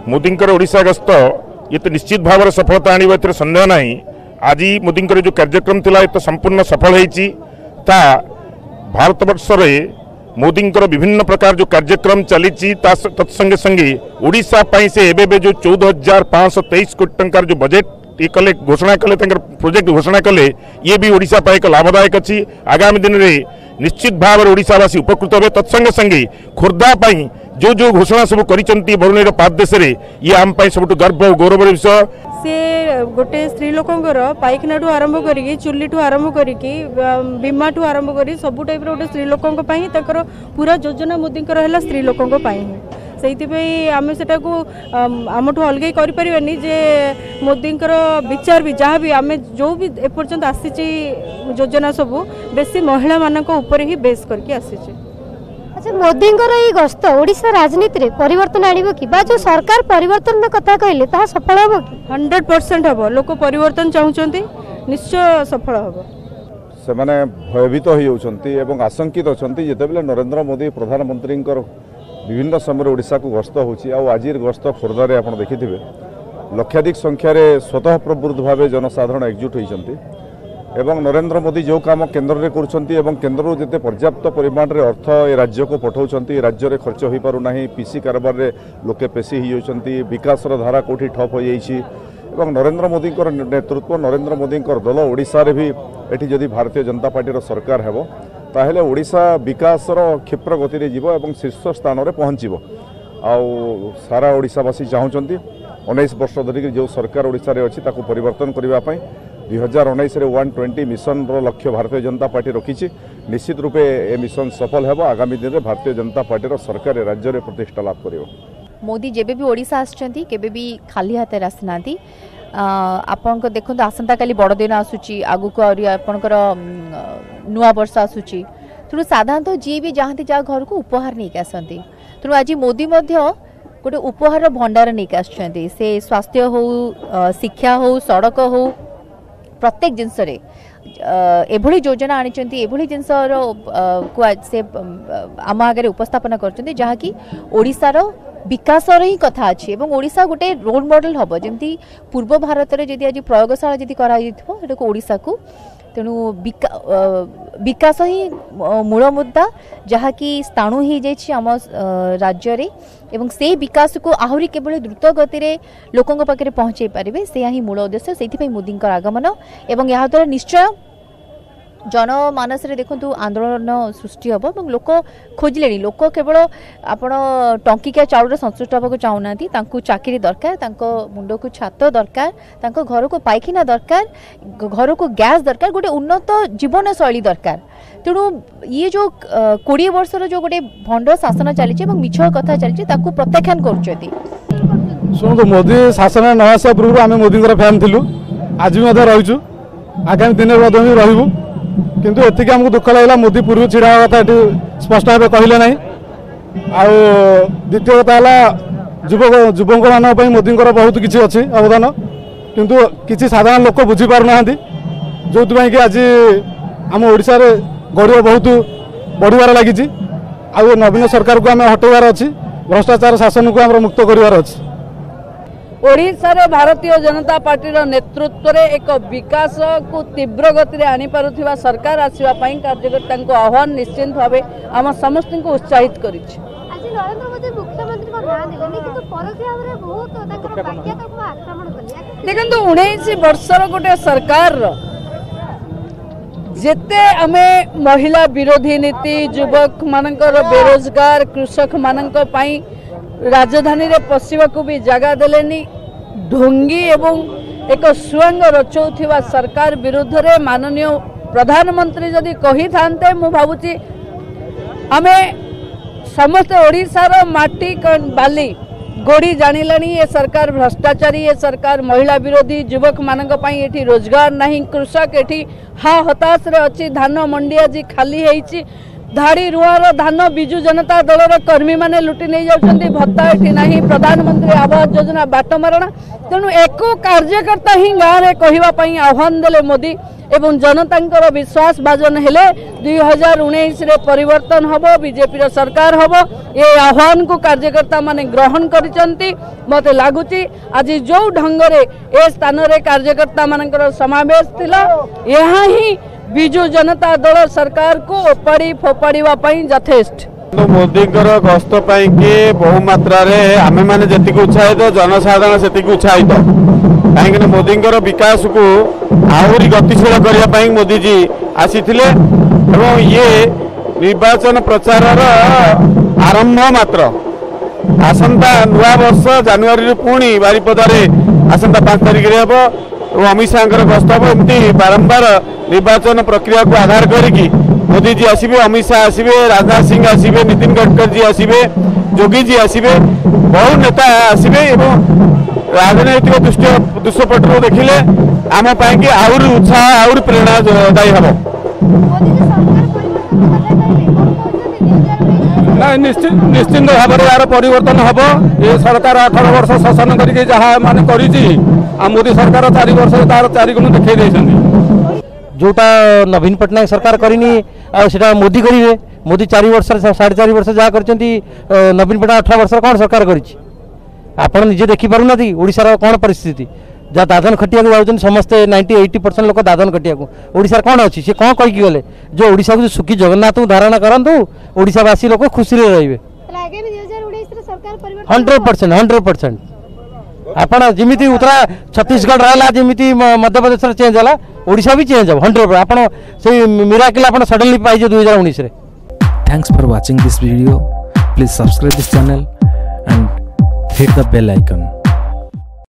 मोदी ओडिशा गस्त ये तो निश्चित भाव सफलता आने सन्देह ना। आज मोदी जो कार्यक्रम थिला ये तो संपूर्ण सफल होती भारत वर्ष में मोदी विभिन्न प्रकार जो कार्यक्रम चली तत्संगे संगे ओडिशा से एबे जो 14,523 कोटी टंकार जो बजेट ये कले घोषणा कले प्रोजेक्ट घोषणा कले ये भी ओडिशा एक लाभदायक अच्छी। आगामी दिन में निश्चित भाव में ओडिशावासी उपकृत हे। तत्संगे संगे खोर्धा जो जो घोषणा सब करिसेंती बरुणेर पाददेश रे ये आम सब गर्व और गौरव विषय। से गोटे स्त्री लोकंर पाइखाना ठू आरंभ करी चुली ठू आरंभ करी बीमा ठू आरंभ करी सब टाइप गोटे स्त्री लोकों पूरा योजना मोदी स्त्री लोकों से आम से आमठू अलग करें जे मोदी विचार भी जहाँ भी आम जो भी एपर्यंत आसी योजना सब बेसी महिला मान ही बेस करके आसी। अच्छा मोदी गस्त ओडिशा राजनीति रे परिवर्तन आनिबो कि बा जो सरकार परिवर्तन कथा कहले ता सफल होबो कि 100% होबो। लोक परिवर्तन चाहउचंती निश्चय सफल होबो। से माने भयभीत होई होचंती एवं आशंकित अछंती जेतेबेले नरेंद्र मोदी प्रधानमंत्री विभिन्न समय ओडिशा को गस्त होची आ आजिर गस्त खोर्धा रे आपण देखिथिबे लक्षाधिक संख्यार स्वतः प्रवृत्त भाव जनसाधारण एकजुट होइचंती एवं नरेंद्र मोदी जो काम केन्द्र में कर केन्द्र जिते पर्याप्त परिमाण में अर्थ ए राज्य को पठाउछंती राज्य में खर्च हो पारना पीसी कारबार रे लोके पेशी होती विकास धारा कौटी ठप हो जाइए एवं नरेंद्र मोदी नेतृत्व नरेंद्र मोदी दल ओडिशा रे भी एठी जदि भारतीय जनता पार्टी सरकार हेबो ताहेले ओडिशा विकास क्षिप्र गति रे जीवो एवं शीर्ष स्थान में पहुँचो। आउ सारा ओडिशावासी चाहूँगी 19 वर्ष धरिक जो सरकार ओडिशा रे अछि ताकू परिवर्तन करने 2019 120 मिशन लक्ष्य भारतीय जनता पार्टी रखी निश्चित रूपे ए मिशन सफल हेबो। आगामी दिन में भारतीय जनता पार्टी सरकार राज्य में प्रतिष्ठा लाभ करियो। मोदी जेबे भी ओडिशा आछंती केबे भी खाली हाथ आसनाती आपन को देखो आसंता काली बड़ दिन आसुची आगु को आपनकर नुआ वर्ष आसुची तेणु साधारणतः जी भी जहाँती जा घर को उपहार नहीं आसती तेणु आज मोदी गोटे उपहार भंडार नहीं आसुचंती से स्वास्थ्य हो शिक्षा हो सड़क हो प्रत्येक जिनस एभली योजना आनी जिनस से आम आगे उपस्थापन कर जहाँकि ओडिशार विकास ही कथा अच्छी और ओडिशा गोटे रोल मॉडल हम जमी पूर्व भारत में जदि आज प्रयोगशाला जदि ओडिशा को तेणु विकास ही मूल मुद्दा जहाँकि स्थाणु हो जाइए आम राज्य रे एवं से विकास को आहरी केवल द्रुत गति रे लोकों पाखे पहुँचे पारे से ही मूल उद्देश्य से मोदी आगमन एवं यहाँ द्वारा निश्चय जनमानस रे देखु आंदोलन सृष्टि हम और लोक खोजिले लोक केवल आपण टंकिका चाउल संतुष्ट होगा चाहूना चाकरी दरकार मुंड को छात दरकार घर को पाइखाना दरकार घर को गैस दरकार गोटे उन्नत जीवन शैली दरकार तेणु ये जो 20 वर्षर जो गोटे भंड शासन चली मिछ कथा चली प्रत्याख्यान कर मोदी शासन न आसा पूर्व आम मोदी फैन थिलु आज भी रहीचु आगामी दिन में रही किंतु एतिक आमको दुख लगला मोदी पूर्व छिड़ा कथा ये स्पष्ट भाव कहले ना। द्वितीय कथा युवक मान मोदी बहुत किसी अच्छी अवदान किंतु किसी साधारण लोक बुझी पार ना जो कि आज आम ओडिशा रे गरीब बहुत बढ़िबार लगी नवीन सरकार को आम हटेबार अच्छी भ्रष्टाचार शासन को आम मुक्त करार अच्छी। ओडिशा रे भारतीय जनता पार्टी नेतृत्व रे एक विकास को तीव्र गति आनी पारुथिबा सरकार आसीबा पई कार्यकर्ता को आह्वान निश्चित भावे आम समस्त को उत्साहित करिछि। आज नरेंद्र मोदी मुख्यमंत्री को नाम देले किंतु परोक्ष भाव रे बहुत ताकर बाक्यता को आक्रमण कले देखंतु 19 वर्षर गोटे सरकार जेते आमे महिला विरोधी नीति युवक मानकर बेरोजगार कृषक मानक पई राजधानी रे पशिवा को भी जगह देलेनी ढोंगी एवं एक सुरंग रचौथिबा सरकार विरुद्ध रे माननीय प्रधानमंत्री जदि कही थांते मु भाबुची आमे समस्त ओडिशार माटी बाली गोड़ी जानिलानी ये सरकार भ्रष्टाचारी ये सरकार महिला विरोधी युवक मानक पई एठी रोजगार नहीं कृषक एठी हताश रे अछि धान मंडी आज खाली हेछि धाड़ी रुआर धान विजु जनता दलर कर्मी माने लुटि नहीं जाउछन्ती भत्ता एठी नहीं प्रधानमंत्री आवास योजना बाट मारणा तेणु एको कार्यकर्ता ही गाँव में कहवा आह्वान देले मोदी एवं जनतांकर विश्वास भाजन हेले 2019 रे परिवर्तन हबो बीजेपी रो सरकार हबो ये आह्वान को कार्यकर्ता माने ग्रहण करिसंती मते लागुची आज जो ढंग रे ए स्थान रे कार्यकर्ता मानकर समावेश थिला यहाँ ही बिजु जनता दल सरकार को ओपाड़ी फोपाड़ीवा पई यथेष्ट मोदी गस्त बहु मात्रा आमे माने जति उत्साहित जनसाधारण से उत्साहित कहीं मोदी विकास को आहरी गतिशील करने मोदी जी आसी ये निर्वाचन प्रचार आरंभ मात्र आसंता नुआ वर्ष जनवरी पुणी बारिपदारे आसंता 5 तारिख हे और अमित शाह गस्त हम एमती बारंबार निर्वाचन प्रक्रिया को आधार करी मोदी जी आसबे अमित शाह आसबे राजनाथ सिंह आसबे नितिन गडकरी जी आसबे योगी जी आसबे बहु नेता आसबे राजनैतिक दृश्यपट देखिले आम पाई आहरी उत्साह आहरी प्रेरणादायी हम निश्चिंत भाव में यार परिवर्तन हम ये सरकार 18 वर्ष शासन करके जहाँ मान मोदी सरकार 4 वर्ष तार 4 गुण देखा जोटा नवीन पट्टनायक सरकार करनी आटा मोदी करेंगे मोदी 4 वर्ष 4.5 वर्ष जहाँ कर नवीन पट्टनायक 18 वर्ष कौन सरकार कर निजे देखिपार ओडिशार कौन परिस्थिति जहाँ दादन खटिया जाऊँ समस्ते 90-80% लोक दादन खटिया ओडिशार कौन अच्छी सी कौन कहीकि गले जो ओडिशा को सुखी जगन्नाथ को धारणा करूँ ओडिशावासी लोक खुशी रे 100% आपण जमी उत्तरा छत्तीसगढ़ रहा जमी मध्य प्रदेश चेंज है ओडिशा भी चेंज हम 100% आपण से मिराकल आपण सडनली पाइजे 2019 रे। Thanks for watching this video please subscribe this channel and hit the bell icon.